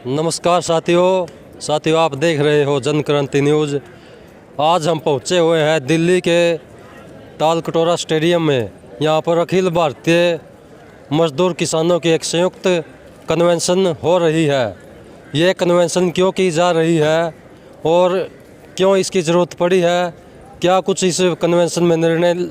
नमस्कार साथियों आप देख रहे हो जन क्रांति न्यूज़। आज हम पहुंचे हुए हैं दिल्ली के तालकटोरा स्टेडियम में। यहां पर अखिल भारतीय मजदूर किसानों की एक संयुक्त कन्वेंशन हो रही है। ये कन्वेंशन क्यों की जा रही है और क्यों इसकी ज़रूरत पड़ी है, क्या कुछ इस कन्वेंशन में निर्णय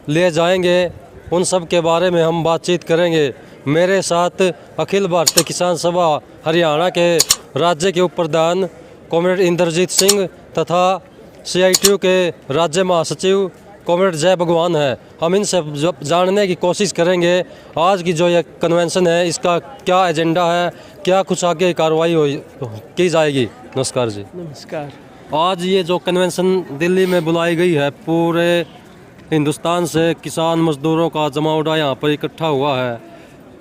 लिए जाएंगे, उन सब के बारे में हम बातचीत करेंगे। मेरे साथ अखिल भारतीय किसान सभा हरियाणा के राज्य के उप प्रधान कॉमरेड इंद्रजीत सिंह तथा CITU के राज्य महासचिव कॉमरेड जय भगवान है। हम इनसे जानने की कोशिश करेंगे आज की जो ये कन्वेंशन है इसका क्या एजेंडा है, क्या कुछ आगे कार्रवाई की जाएगी। नमस्कार जी। नमस्कार। आज ये जो कन्वेंशन दिल्ली में बुलाई गई है, पूरे हिंदुस्तान से किसान मजदूरों का जमावड़ा यहाँ पर इकट्ठा हुआ है।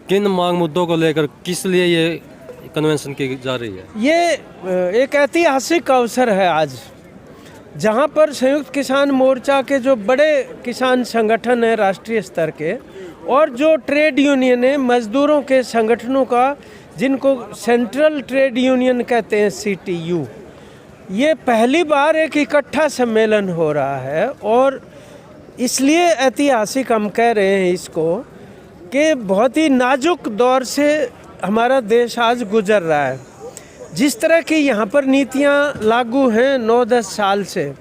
किन मांग मुद्दों को लेकर किस लिए ये कन्वेंशन की जा रही है? ये एक ऐतिहासिक अवसर है आज, जहाँ पर संयुक्त किसान मोर्चा के जो बड़े किसान संगठन हैं राष्ट्रीय स्तर के और जो ट्रेड यूनियन है मजदूरों के संगठनों का, जिनको सेंट्रल ट्रेड यूनियन कहते हैं CTU, ये पहली बार एक इकट्ठा सम्मेलन हो रहा है। और इसलिए ऐतिहासिक हम कह रहे हैं इसको कि बहुत ही नाजुक दौर से हमारा देश आज गुजर रहा है। जिस तरह की यहाँ पर नीतियाँ लागू हैं 9-10 साल से,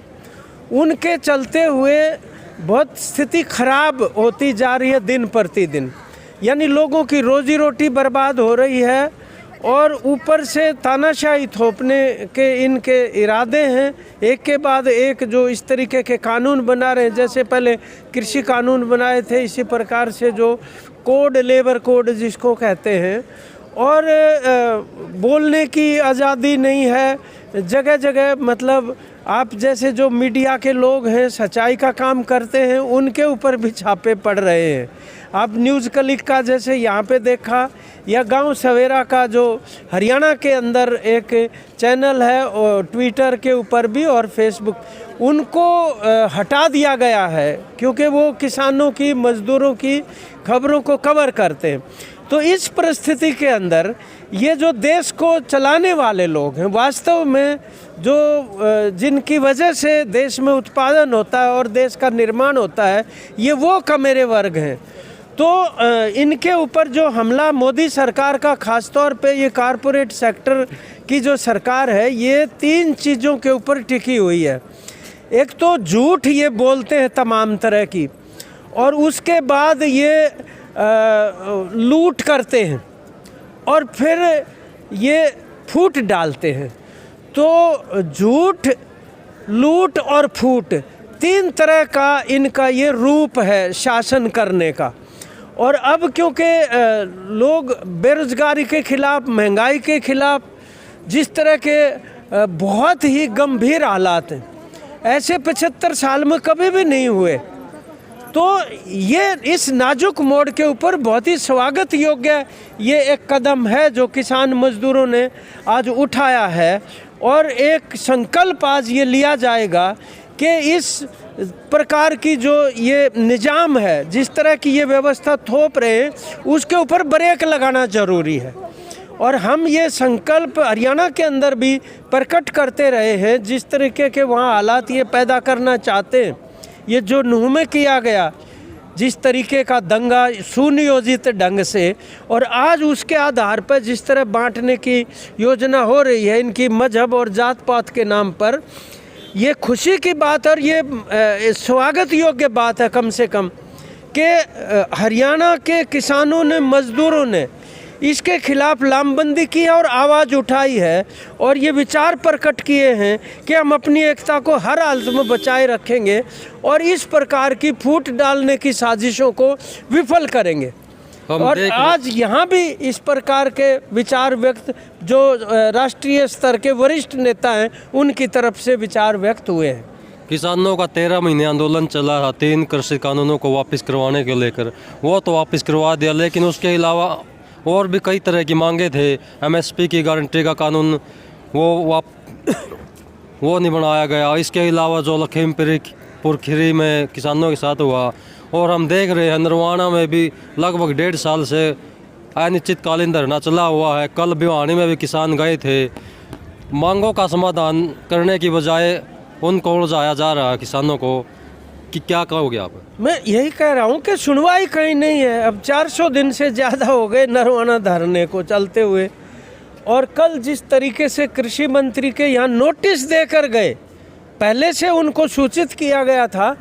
उनके चलते हुए बहुत स्थिति खराब होती जा रही है दिन प्रतिदिन। यानी लोगों की रोजी रोटी बर्बाद हो रही है और ऊपर से तानाशाही थोपने के इनके इरादे हैं। एक के बाद एक जो इस तरीके के कानून बना रहे हैं, जैसे पहले कृषि कानून बनाए थे, इसी प्रकार से जो कोड, लेबर कोड जिसको कहते हैं, और बोलने की आज़ादी नहीं है जगह जगह। मतलब आप जैसे जो मीडिया के लोग हैं, सच्चाई का काम करते हैं, उनके ऊपर भी छापे पड़ रहे हैं। आप न्यूज़ क्लिक का जैसे यहाँ पे देखा, या गांव सवेरा का जो हरियाणा के अंदर एक चैनल है, और ट्विटर के ऊपर भी और फेसबुक, उनको हटा दिया गया है क्योंकि वो किसानों की, मज़दूरों की खबरों को कवर करते हैं। तो इस परिस्थिति के अंदर ये जो देश को चलाने वाले लोग हैं, वास्तव में जो जिनकी वजह से देश में उत्पादन होता है और देश का निर्माण होता है, ये वो कमेरे वर्ग हैं। तो इनके ऊपर जो हमला मोदी सरकार का, ख़ास तौर पे ये कारपोरेट सेक्टर की जो सरकार है, ये 3 चीज़ों के ऊपर टिकी हुई है। एक तो झूठ ये बोलते हैं तमाम तरह की, और उसके बाद ये लूट करते हैं और फिर ये फूट डालते हैं। तो झूठ, लूट और फूट, 3 तरह का इनका ये रूप है शासन करने का। और अब क्योंकि लोग बेरोजगारी के खिलाफ, महंगाई के खिलाफ, जिस तरह के बहुत ही गंभीर हालात हैं, ऐसे 75 साल में कभी भी नहीं हुए। तो ये इस नाजुक मोड़ के ऊपर बहुत ही स्वागत योग्य ये एक कदम है जो किसान मजदूरों ने आज उठाया है। और एक संकल्प आज ये लिया जाएगा कि इस प्रकार की जो ये निज़ाम है, जिस तरह की ये व्यवस्था थोप रहे हैं, उसके ऊपर ब्रेक लगाना ज़रूरी है। और हम ये संकल्प हरियाणा के अंदर भी प्रकट करते रहे हैं। जिस तरीके के वहाँ हालात ये पैदा करना चाहते हैं, ये जो नूह में किया गया, जिस तरीके का दंगा सुनियोजित ढंग से, और आज उसके आधार पर जिस तरह बांटने की योजना हो रही है इनकी मजहब और जात पात के नाम पर, ये खुशी की बात और ये स्वागत योग्य बात है कम से कम कि हरियाणा के किसानों ने, मजदूरों ने इसके खिलाफ लामबंदी की है और आवाज़ उठाई है, और ये विचार प्रकट किए हैं कि हम अपनी एकता को हर हालत में बचाए रखेंगे और इस प्रकार की फूट डालने की साजिशों को विफल करेंगे। और आज यहाँ भी इस प्रकार के विचार व्यक्त जो राष्ट्रीय स्तर के वरिष्ठ नेता हैं, उनकी तरफ से विचार व्यक्त हुए हैं। किसानों का 13 महीने आंदोलन चला था 3 कृषि कानूनों को वापस करवाने को लेकर, वो तो वापस करवा दिया, लेकिन उसके अलावा और भी कई तरह की मांगे थे। MSP की गारंटी का कानून वो नहीं बनाया गया। इसके अलावा जो लखीमपुर खीरी में किसानों के साथ हुआ, और हम देख रहे हैं नरवाना में भी लगभग 1.5 साल से अनिश्चितकालीन धरना चला हुआ है। कल भिवानी में भी किसान गए थे। मांगों का समाधान करने की बजाय उनको उलझाया जा रहा है किसानों को, कि क्या कहोगे आप? मैं यही कह रहा हूँ कि सुनवाई कहीं नहीं है। अब 400 दिन से ज़्यादा हो गए नरवाना धरने को चलते हुए, और कल जिस तरीके से कृषि मंत्री के यहाँ नोटिस देकर गए, पहले से उनको सूचित किया गया था,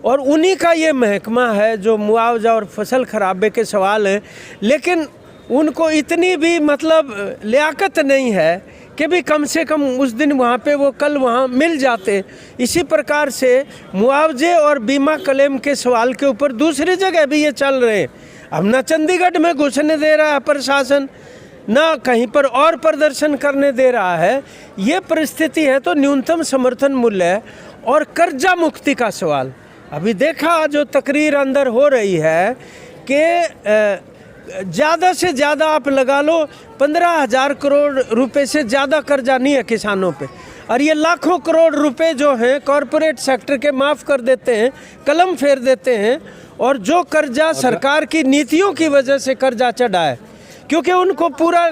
और उन्हीं का ये महकमा है जो मुआवजा और फसल खराबे के सवाल हैं, लेकिन उनको इतनी भी मतलब लियाकत नहीं है कि भी कम से कम उस दिन वहाँ पे वो कल वहाँ मिल जाते। इसी प्रकार से मुआवजे और बीमा क्लेम के सवाल के ऊपर दूसरी जगह भी ये चल रहे हैं। अब ना चंडीगढ़ में घुसने दे रहा है प्रशासन, ना कहीं पर और प्रदर्शन करने दे रहा है। ये परिस्थिति है। तो न्यूनतम समर्थन मूल्य और कर्जा मुक्ति का सवाल, अभी देखा जो तकरीर अंदर हो रही है कि ज़्यादा से ज़्यादा आप लगा लो 15,000 करोड़ रुपए से ज़्यादा कर्जा नहीं है किसानों पे, और ये लाखों करोड़ रुपए जो हैं कॉरपोरेट सेक्टर के माफ़ कर देते हैं, कलम फेर देते हैं। और जो कर्जा सरकार की नीतियों की वजह से कर्जा चढ़ा है, क्योंकि उनको पूरा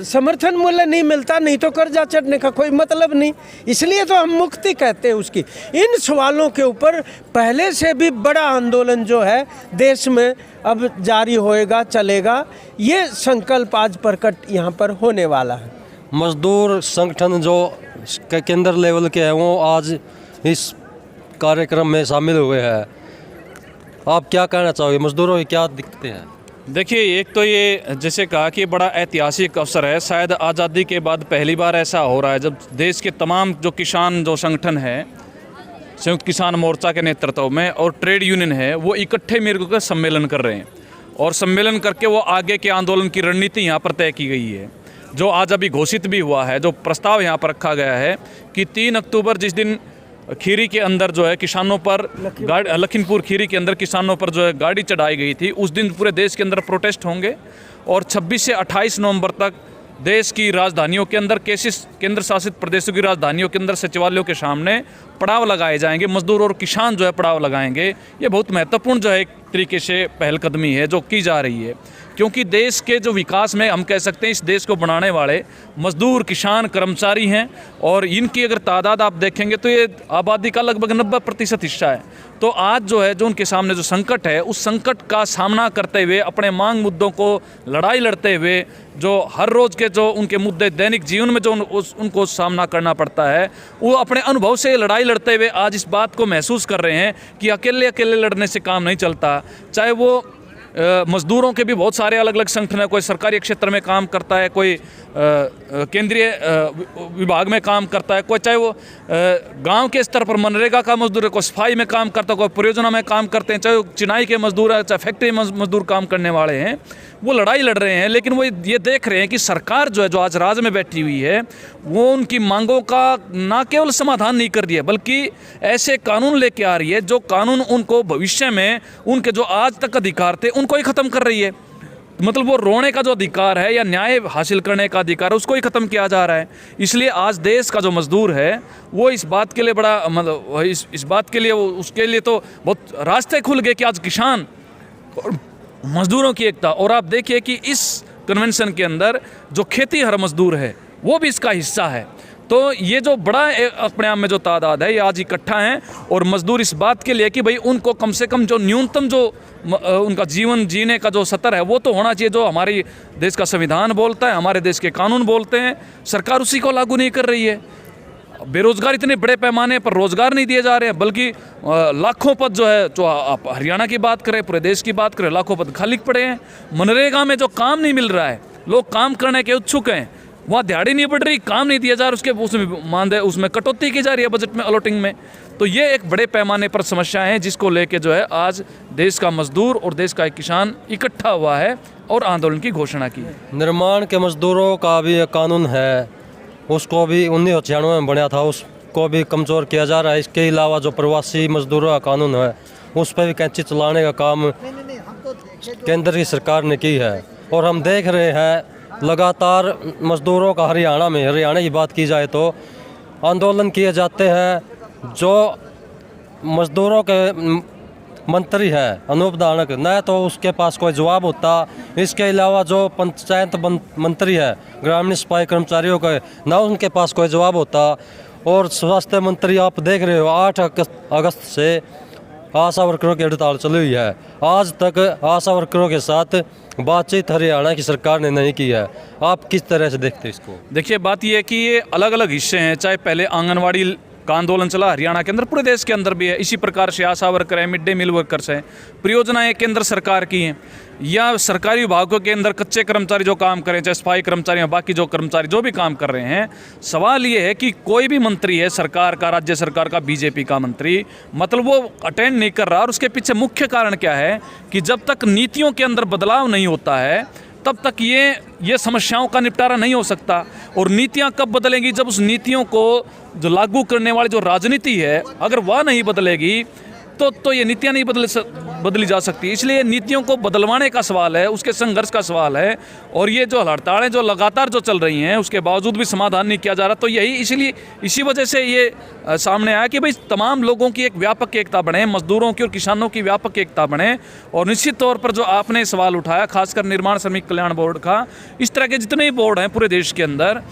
समर्थन मूल्य नहीं मिलता, नहीं तो कर्जा चढ़ने का कोई मतलब नहीं। इसलिए तो हम मुक्ति कहते हैं उसकी। इन सवालों के ऊपर पहले से भी बड़ा आंदोलन जो है देश में अब जारी होएगा, चलेगा। ये संकल्प आज प्रकट यहाँ पर होने वाला है। मजदूर संगठन जो केंद्र लेवल के हैं वो आज इस कार्यक्रम में शामिल हुए हैं। आप क्या कहना चाहोगे, मजदूरों की क्या दिक्कतें हैं? देखिए, एक तो ये जैसे कहा कि बड़ा ऐतिहासिक अवसर है। शायद आज़ादी के बाद पहली बार ऐसा हो रहा है जब देश के तमाम जो किसान जो संगठन है, संयुक्त किसान मोर्चा के नेतृत्व में और ट्रेड यूनियन है, वो इकट्ठे मिलकर सम्मेलन कर रहे हैं, और सम्मेलन करके वो आगे के आंदोलन की रणनीति यहाँ पर तय की गई है, जो आज अभी घोषित भी हुआ है। जो प्रस्ताव यहाँ पर रखा गया है कि 3 अक्टूबर जिस दिन खीरी के अंदर जो है किसानों पर लखीमपुर खीरी के अंदर किसानों पर जो है गाड़ी चढ़ाई गई थी, उस दिन पूरे देश के अंदर प्रोटेस्ट होंगे, और 26 से 28 नवंबर तक देश की राजधानियों के अंदर केंद्र शासित प्रदेशों की राजधानियों के अंदर सचिवालयों के सामने पड़ाव लगाए जाएंगे। मजदूर और किसान जो है पड़ाव लगाएंगे। ये बहुत महत्वपूर्ण जो है एक तरीके से पहलकदमी है जो की जा रही है, क्योंकि देश के जो विकास में हम कह सकते हैं इस देश को बनाने वाले मजदूर, किसान, कर्मचारी हैं, और इनकी अगर तादाद आप देखेंगे तो ये आबादी का लगभग 90% हिस्सा है। तो आज जो है जो उनके सामने जो संकट है, उस संकट का सामना करते हुए, अपने मांग मुद्दों को लड़ाई लड़ते हुए, जो हर रोज़ के जो उनके मुद्दे दैनिक जीवन में जो उनको सामना करना पड़ता है, वो अपने अनुभव से लड़ाई लड़ते हुए आज इस बात को महसूस कर रहे हैं कि अकेले अकेले लड़ने से काम नहीं चलता। चाहे वो मजदूरों के भी बहुत सारे अलग अलग संगठन है, कोई सरकारी क्षेत्र में काम करता है, कोई केंद्रीय विभाग में काम करता है, कोई चाहे वो गांव के स्तर पर मनरेगा का मजदूर है, कोई सफाई में काम करता है, कोई परियोजना में काम करते हैं, चाहे वो चिनाई के मजदूर है, चाहे फैक्ट्री मजदूर काम करने वाले हैं, वो लड़ाई लड़ रहे हैं। लेकिन वो ये देख रहे हैं कि सरकार जो है जो आज राज में बैठी हुई है, वो उनकी मांगों का ना केवल समाधान नहीं कर रही है, बल्कि ऐसे कानून लेके आ रही है जो कानून उनको भविष्य में उनके जो आज तक अधिकार थे उनको ही ख़त्म कर रही है। मतलब वो रोने का जो अधिकार है या न्याय हासिल करने का अधिकार है उसको ही ख़त्म किया जा रहा है। इसलिए आज देश का जो मजदूर है वो इस बात के लिए बड़ा मतलब इस बात के लिए उसके लिए तो बहुत रास्ते खुल गए कि आज किसान और मजदूरों की एकता। और आप देखिए कि इस कन्वेंशन के अंदर जो खेती हर मजदूर है वो भी इसका हिस्सा है। तो ये जो बड़ा अपने आप में जो तादाद है ये आज इकट्ठा हैं, और मजदूर इस बात के लिए कि भाई उनको कम से कम जो न्यूनतम जो उनका जीवन जीने का जो स्तर है वो तो होना चाहिए जो हमारी देश का संविधान बोलता है, हमारे देश के कानून बोलते हैं। सरकार उसी को लागू नहीं कर रही है। बेरोजगार इतने बड़े पैमाने पर रोजगार नहीं दिए जा रहे हैं, बल्कि लाखों पद जो है, जो आप हरियाणा की बात करें, पूरे देश की बात करें, लाखों पद खाली पड़े हैं। मनरेगा में जो काम नहीं मिल रहा है, लोग काम करने के उत्सुक हैं, वहाँ दिहाड़ी नहीं बढ़ रही, काम नहीं दिया जा रहा, उसके उसमें मानदेय उसमें कटौती की जा रही है बजट में, अलॉटिंग में। तो ये एक बड़े पैमाने पर समस्या है जिसको लेके जो है आज देश का मजदूर और देश का एक किसान इकट्ठा हुआ है और आंदोलन की घोषणा की है। निर्माण के मजदूरों का भी एक कानून है, उसको भी 1996 में बना था, उसको भी कमज़ोर किया जा रहा है। इसके अलावा जो प्रवासी मजदूरों का कानून है उस पर भी कैंची चलाने का काम केंद्र की सरकार ने की है। और हम देख रहे हैं लगातार मजदूरों का हरियाणा की बात की जाए तो आंदोलन किए जाते हैं। जो मजदूरों मंत्री है अनूप धानक, न तो उसके पास कोई जवाब होता। इसके अलावा जो पंचायत मंत्री है ग्रामीण सफाई कर्मचारियों के, न उनके पास कोई जवाब होता। और स्वास्थ्य मंत्री आप देख रहे हो 8 अगस्त से आशा वर्करों की हड़ताल चली हुई है। आज तक आशा वर्करों के साथ बातचीत हरियाणा की सरकार ने नहीं की है। आप किस तरह से देखते हैं इसको? देखिए, बात यह है कि ये अलग अलग हिस्से हैं। चाहे पहले आंगनवाड़ी का आंदोलन चला हरियाणा के अंदर, पूरे देश के अंदर भी है। इसी प्रकार से आशा वर्कर है, मिड डे मील वर्कर्स हैं, परियोजनाएं केंद्र सरकार की हैं, या सरकारी विभागों के अंदर कच्चे कर्मचारी जो काम करें, चाहे सफाई कर्मचारी या बाकी जो कर्मचारी जो भी काम कर रहे हैं। सवाल ये है कि कोई भी मंत्री है सरकार का, राज्य सरकार का, बीजेपी का मंत्री, मतलब वो अटेंड नहीं कर रहा। और उसके पीछे मुख्य कारण क्या है कि जब तक नीतियों के अंदर बदलाव नहीं होता है तब तक ये समस्याओं का निपटारा नहीं हो सकता। और नीतियां कब बदलेंगी? जब उस नीतियों को जो लागू करने वाली जो राजनीति है, अगर वह नहीं बदलेगी तो ये नीतियां नहीं बदली जा सकती। इसलिए नीतियों को बदलवाने का सवाल है, उसके संघर्ष का सवाल है। और ये जो हड़तालें जो लगातार जो चल रही हैं उसके बावजूद भी समाधान नहीं किया जा रहा, तो इसी वजह से ये सामने आया कि भाई तमाम लोगों की एक व्यापक एकता बने, मजदूरों की और किसानों की व्यापक एकता बने। और निश्चित तौर पर जो आपने सवाल उठाया खासकर निर्माण श्रमिक कल्याण बोर्ड का, इस तरह के जितने भी बोर्ड हैं पूरे देश के अंदर,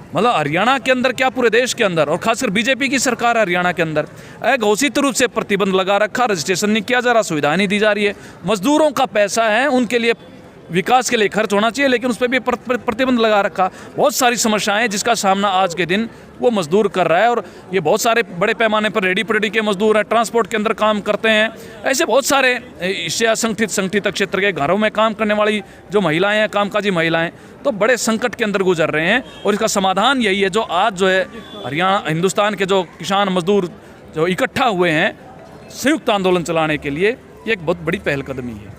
मतलब हरियाणा के अंदर क्या पूरे देश के अंदर, और खासकर बीजेपी की सरकार हरियाणा के अंदर अघोषित रूप से प्रतिबंध लगा रखा, रजिस्ट्रेशन नहीं किया जा रहा, सुविधाएं नहीं दी जा रही है। मजदूरों का पैसा है, उनके लिए विकास के लिए खर्च होना चाहिए, लेकिन उस पर भी प्रतिबंध लगा रखा। बहुत सारी समस्याएं हैं जिसका सामना आज के दिन वो मजदूर कर रहा है। और ये बहुत सारे बड़े पैमाने पर रेडी पेडी के मजदूर हैं, ट्रांसपोर्ट के अंदर काम करते हैं, ऐसे बहुत सारे इससे असंगठित क्षेत्र के घरों में काम करने वाली जो महिलाएं हैं, कामकाजी महिलाएं, तो बड़े संकट के अंदर गुजर रहे हैं। और इसका समाधान यही है, जो आज जो है हरियाणा हिंदुस्तान के जो किसान मजदूर जो इकट्ठा हुए हैं संयुक्त आंदोलन चलाने के लिए, ये एक बहुत बड़ी पहलकदमी है।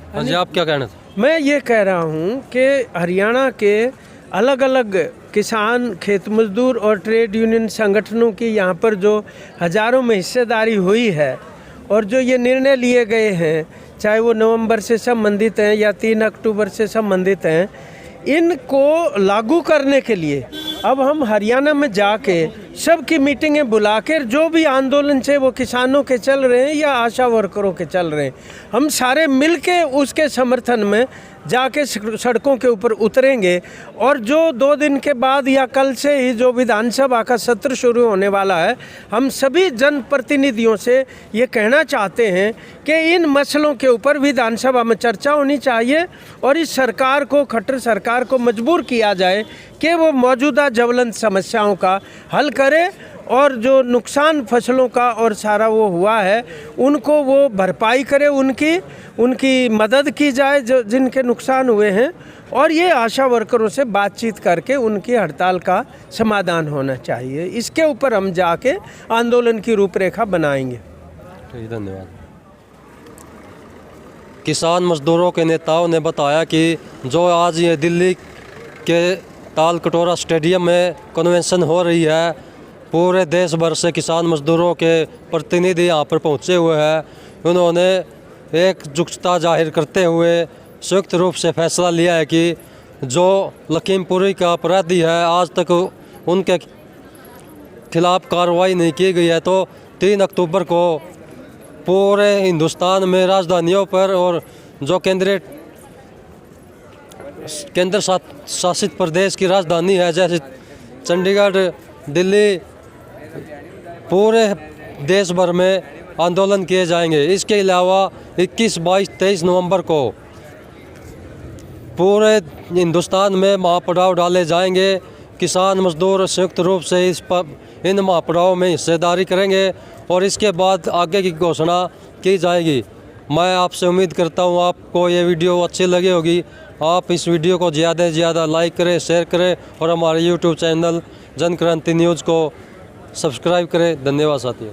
हाँ जी, आप क्या कहना था? मैं ये कह रहा हूँ कि हरियाणा के अलग अलग किसान, खेत मजदूर और ट्रेड यूनियन संगठनों की यहाँ पर जो हज़ारों में हिस्सेदारी हुई है और जो ये निर्णय लिए गए हैं, चाहे वो नवंबर से संबंधित हैं या 3 अक्टूबर से संबंधित हैं, इनको लागू करने के लिए अब हम हरियाणा में जाके सबकी मीटिंगें बुलाकर, जो भी आंदोलन से वो किसानों के चल रहे हैं या आशा वर्करों के चल रहे हैं, हम सारे मिलके उसके समर्थन में जाके सड़कों के ऊपर उतरेंगे। और जो 2 दिन के बाद या कल से ही जो विधानसभा का सत्र शुरू होने वाला है, हम सभी जनप्रतिनिधियों से ये कहना चाहते हैं कि इन मसलों के ऊपर विधानसभा में चर्चा होनी चाहिए और इस सरकार को, खट्टर सरकार को मजबूर किया जाए कि वो मौजूदा ज्वलंत समस्याओं का हल करे और जो नुकसान फसलों का और सारा वो हुआ है उनको वो भरपाई करे, उनकी मदद की जाए जो जिनके नुकसान हुए हैं। और ये आशा वर्करों से बातचीत करके उनकी हड़ताल का समाधान होना चाहिए। इसके ऊपर हम जाके आंदोलन की रूपरेखा बनाएंगे। ठीक, धन्यवाद। किसान मजदूरों के नेताओं ने बताया कि जो आज ये दिल्ली के ताल कटोरा स्टेडियम में कन्वेंशन हो रही है, पूरे देश भर से किसान मजदूरों के प्रतिनिधि यहाँ पर पहुँचे हुए हैं। उन्होंने एकजुटता जाहिर करते हुए संयुक्त रूप से फैसला लिया है कि जो लखीमपुरी का अपराधी है, आज तक उनके खिलाफ कार्रवाई नहीं की गई है, तो 3 अक्टूबर को पूरे हिंदुस्तान में राजधानियों पर और जो केंद्र शासित प्रदेश की राजधानी है जैसे चंडीगढ़, दिल्ली, पूरे देश भर में आंदोलन किए जाएंगे। इसके अलावा 21, 22, 23 नवंबर को पूरे हिंदुस्तान में महापड़ाव डाले जाएंगे। किसान मजदूर संयुक्त रूप से इन महापड़ावों में हिस्सेदारी करेंगे और इसके बाद आगे की घोषणा की जाएगी। मैं आपसे उम्मीद करता हूँ आपको ये वीडियो अच्छी लगी होगी। आप इस वीडियो को ज़्यादा से ज़्यादा लाइक करें, शेयर करें और हमारे YouTube चैनल जनक्रांति न्यूज़ को सब्सक्राइब करें। धन्यवाद साथियों।